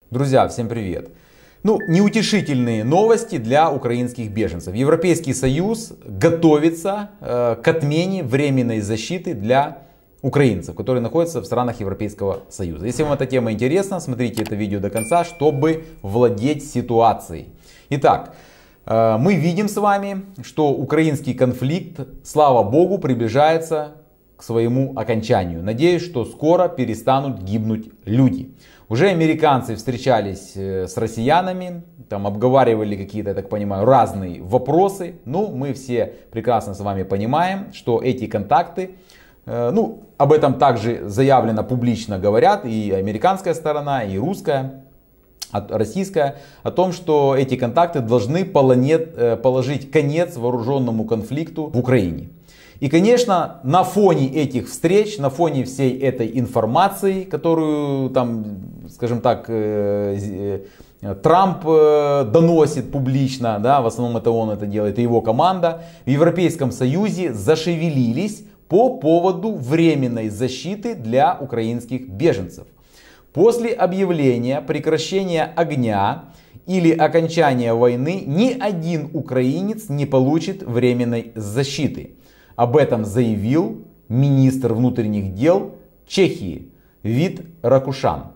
Друзья, всем привет! Неутешительные новости для украинских беженцев. Европейский Союз готовится к отмене временной защиты для украинцев, которые находятся в странах Европейского Союза. Если вам эта тема интересна, смотрите это видео до конца, чтобы владеть ситуацией. Итак, мы видим с вами, что украинский конфликт, слава богу, приближается к своему окончанию. Надеюсь, что скоро перестанут гибнуть люди. Уже американцы встречались с россиянами, там обговаривали какие-то, я так понимаю, разные вопросы. Мы все прекрасно с вами понимаем, что эти контакты, об этом также заявлено публично говорят и американская сторона, и русская, российская, о том, что эти контакты должны положить конец вооруженному конфликту в Украине. И, конечно, на фоне этих встреч, на фоне всей этой информации, которую там, скажем так, Трамп доносит публично, да, в основном это он это делает, и его команда, в Европейском Союзе зашевелились по поводу временной защиты для украинских беженцев. После объявления прекращения огня или окончания войны ни один украинец не получит временной защиты. Об этом заявил министр внутренних дел Чехии Вит Ракушан.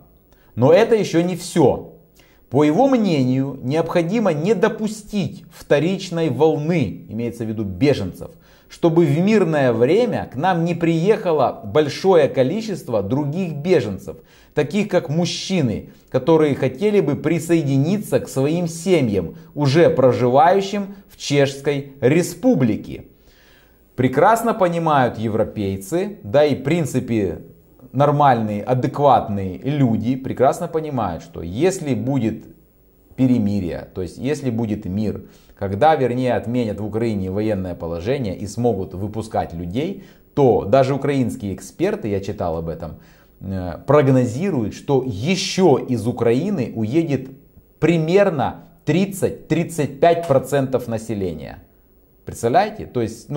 Но это еще не все. По его мнению, необходимо не допустить вторичной волны, имеется в виду беженцев, чтобы в мирное время к нам не приехало большое количество других беженцев, таких как мужчины, которые хотели бы присоединиться к своим семьям, уже проживающим в Чешской Республике. Прекрасно понимают европейцы, да и в принципе нормальные, адекватные люди прекрасно понимают, что если будет перемирие, то есть если будет мир, когда, отменят в Украине военное положение и смогут выпускать людей, то даже украинские эксперты, я читал об этом, прогнозируют, что еще из Украины уедет примерно 30-35% населения. Представляете? То есть,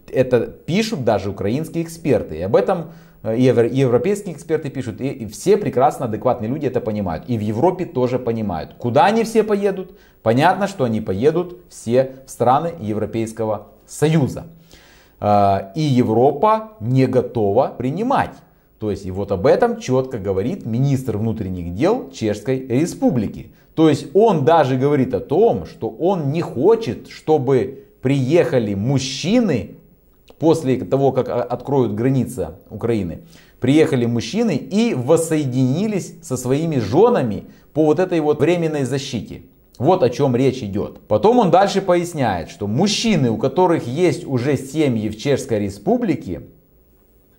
это пишут даже украинские эксперты. И об этом и европейские эксперты пишут. И все прекрасно адекватные люди это понимают. И в Европе тоже понимают. Куда они все поедут? Понятно, что они поедут все в страны Европейского Союза. И Европа не готова принимать. То есть, и вот об этом четко говорит министр внутренних дел Чешской Республики. То есть, он даже говорит о том, что он не хочет, чтобы приехали мужчины, после того, как откроют границы Украины, приехали мужчины и воссоединились со своими женами по вот этой вот временной защите. Вот о чем речь идет. Потом он дальше поясняет, что мужчины, у которых есть уже семьи в Чешской Республике,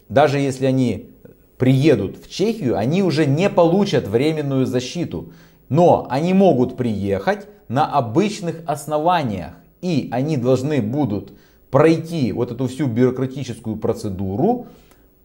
даже если они приедут в Чехию, они уже не получат временную защиту. Но они могут приехать на обычных основаниях. И они должны будут пройти вот эту всю бюрократическую процедуру,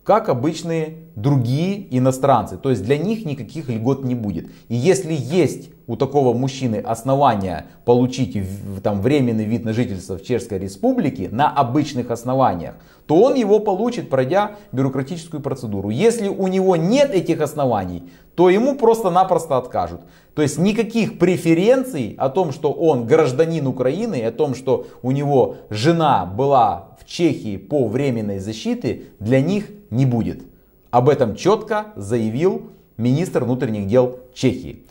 как обычные другие иностранцы. То есть для них никаких льгот не будет. И если есть у такого мужчины основания получить там временный вид на жительство в Чешской Республике на обычных основаниях, то он его получит, пройдя бюрократическую процедуру. Если у него нет этих оснований, то ему просто-напросто откажут. То есть никаких преференций о том, что он гражданин Украины, о том, что у него жена была в Чехии по временной защите, для них не будет. Об этом четко заявил министр внутренних дел Чехии.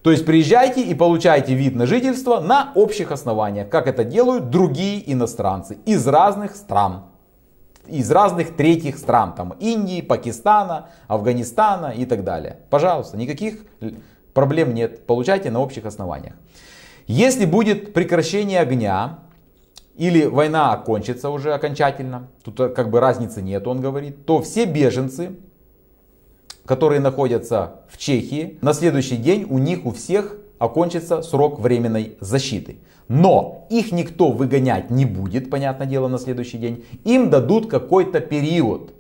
То есть приезжайте и получайте вид на жительство на общих основаниях, как это делают другие иностранцы из разных стран. Из разных третьих стран, там Индии, Пакистана, Афганистана и так далее. Пожалуйста, никаких проблем нет, получайте на общих основаниях. Если будет прекращение огня или война окончится уже окончательно, тут как бы разницы нет, он говорит, то все беженцы, которые находятся в Чехии, на следующий день у них у всех окончится срок временной защиты. Но их никто выгонять не будет, понятное дело, на следующий день. Им дадут какой-то период.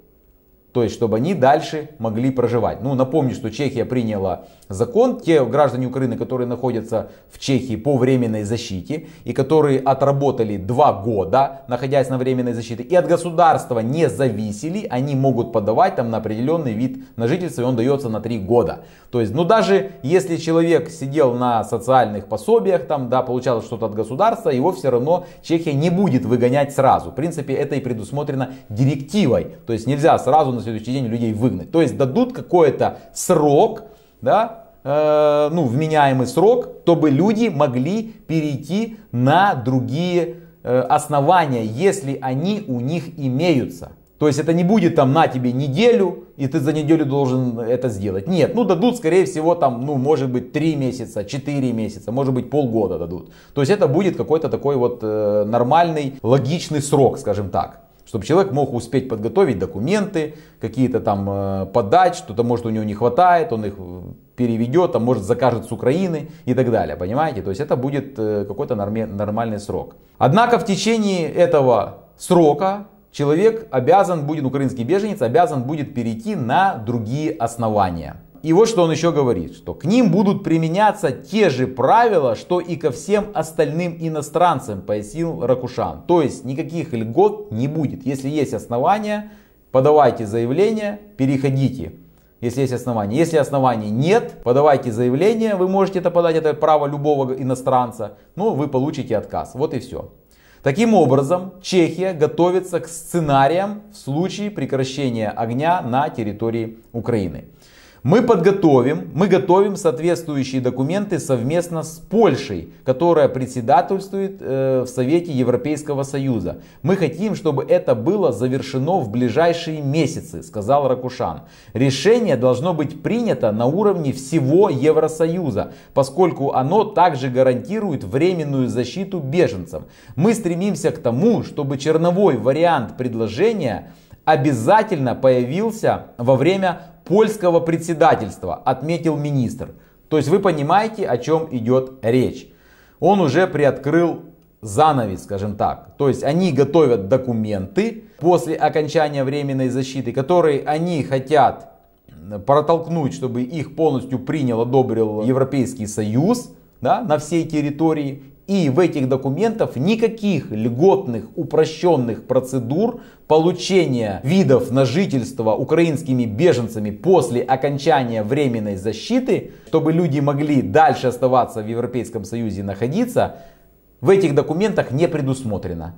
То есть, чтобы они дальше могли проживать. Напомню, что Чехия приняла закон. Те граждане Украины, которые находятся в Чехии по временной защите и которые отработали 2 года, находясь на временной защите, и от государства не зависели, они могут подавать там на определенный вид на жительство, и он дается на 3 года. То есть, ну даже если человек сидел на социальных пособиях, там, да, получал что-то от государства, его все равно Чехия не будет выгонять сразу. В принципе, это и предусмотрено директивой. То есть нельзя сразу на следующий день людей выгнать. То есть дадут какой-то срок, да, вменяемый срок, чтобы люди могли перейти на другие основания, если они у них имеются. То есть это не будет там на тебе неделю, и ты за неделю должен это сделать. Нет, дадут скорее всего там, может быть 3 месяца, 4 месяца, может быть полгода дадут. То есть это будет какой-то такой вот нормальный, логичный срок, скажем так. Чтобы человек мог успеть подготовить документы, какие-то там подать, что-то может у него не хватает, он их переведет, а может закажет с Украины и так далее. Понимаете? То есть это будет какой-то нормальный срок. Однако в течение этого срока человек украинский беженец обязан будет перейти на другие основания. И вот что он еще говорит, что к ним будут применяться те же правила, что и ко всем остальным иностранцам, пояснил Ракушан. То есть никаких льгот не будет. Если есть основания, подавайте заявление, переходите. Если есть основания. Если оснований нет, подавайте заявление, вы можете это подать, это право любого иностранца, но вы получите отказ. Вот и все. Таким образом, Чехия готовится к сценариям в случае прекращения огня на территории Украины. Мы готовим соответствующие документы совместно с Польшей, которая председательствует в Совете Европейского Союза. Мы хотим, чтобы это было завершено в ближайшие месяцы, сказал Ракушан. Решение должно быть принято на уровне всего Евросоюза, поскольку оно также гарантирует временную защиту беженцам. Мы стремимся к тому, чтобы черновой вариант предложения обязательно появился во время польского председательства, отметил министр. То есть вы понимаете, о чем идет речь. Он уже приоткрыл занавес, скажем так. То есть они готовят документы после окончания временной защиты, которые они хотят протолкнуть, чтобы их полностью принял, одобрил Европейский Союз, да, на всей территории. И в этих документах никаких льготных упрощенных процедур получения видов на жительство украинскими беженцами после окончания временной защиты, чтобы люди могли дальше оставаться в Европейском Союзе и находиться, в этих документах не предусмотрено.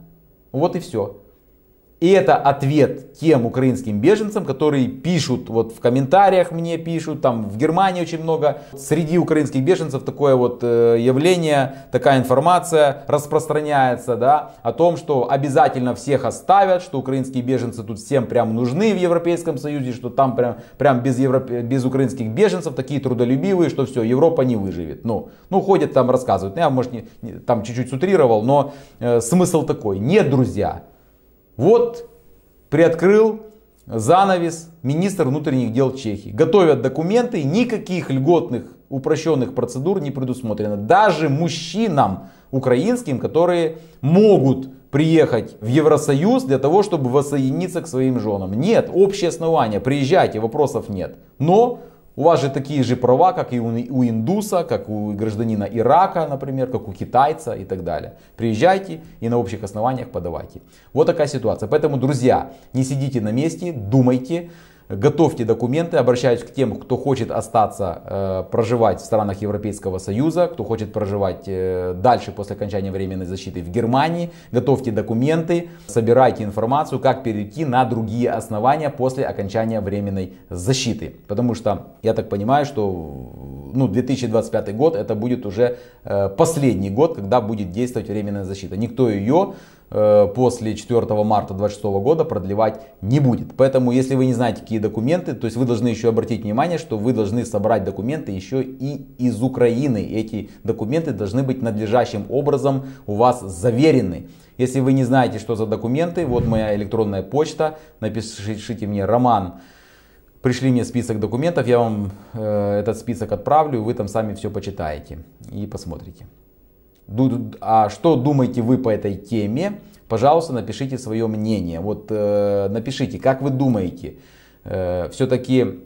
Вот и все. И это ответ тем украинским беженцам, которые пишут, вот в комментариях мне пишут, там в Германии очень много. Среди украинских беженцев такое вот явление, такая информация распространяется, да, о том, что обязательно всех оставят, что украинские беженцы тут всем прям нужны в Европейском Союзе, что там прям без украинских беженцев такие трудолюбивые, что все, Европа не выживет. Ну ходят там рассказывают, я, может, там чуть-чуть сутрировал, но смысл такой. Нет, друзья. Вот приоткрыл занавес министр внутренних дел Чехии. Готовят документы, никаких льготных упрощенных процедур не предусмотрено. Даже мужчинам украинским, которые могут приехать в Евросоюз для того, чтобы воссоединиться к своим женам. Нет, общее основание, приезжайте, вопросов нет. Но у вас же такие же права, как и у индуса, как у гражданина Ирака, например, как у китайца и так далее. Приезжайте и на общих основаниях подавайте. Вот такая ситуация. Поэтому, друзья, не сидите на месте, думайте, готовьте документы. Обращаюсь к тем, кто хочет остаться проживать в странах Европейского Союза, кто хочет проживать дальше после окончания временной защиты в Германии. Готовьте документы, собирайте информацию, как перейти на другие основания после окончания временной защиты. Потому что я так понимаю, что 2025 год это будет уже последний год, когда будет действовать временная защита. Никто ее после 4 марта 2026 года продлевать не будет. Поэтому, если вы не знаете, какие документы, то есть вы должны еще обратить внимание, что вы должны собрать документы еще и из Украины. Эти документы должны быть надлежащим образом у вас заверены. Если вы не знаете, что за документы, вот моя электронная почта, напишите мне: Роман, пришли мне список документов, я вам этот список отправлю, вы там сами все почитаете и посмотрите. А что думаете вы по этой теме? Пожалуйста, напишите свое мнение. Вот напишите, как вы думаете, все-таки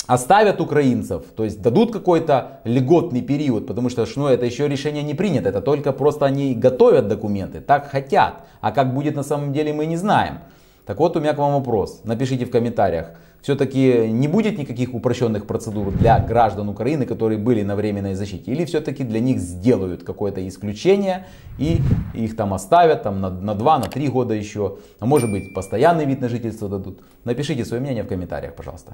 оставят украинцев, то есть дадут какой-то льготный период, потому что это еще решение не принято, это только просто они готовят документы, так хотят, а как будет на самом деле мы не знаем. Так вот у меня к вам вопрос, напишите в комментариях, все-таки не будет никаких упрощенных процедур для граждан Украины, которые были на временной защите, или все-таки для них сделают какое-то исключение и их там оставят на 2, на 3 года еще, а может быть постоянный вид на жительство дадут. Напишите свое мнение в комментариях, пожалуйста.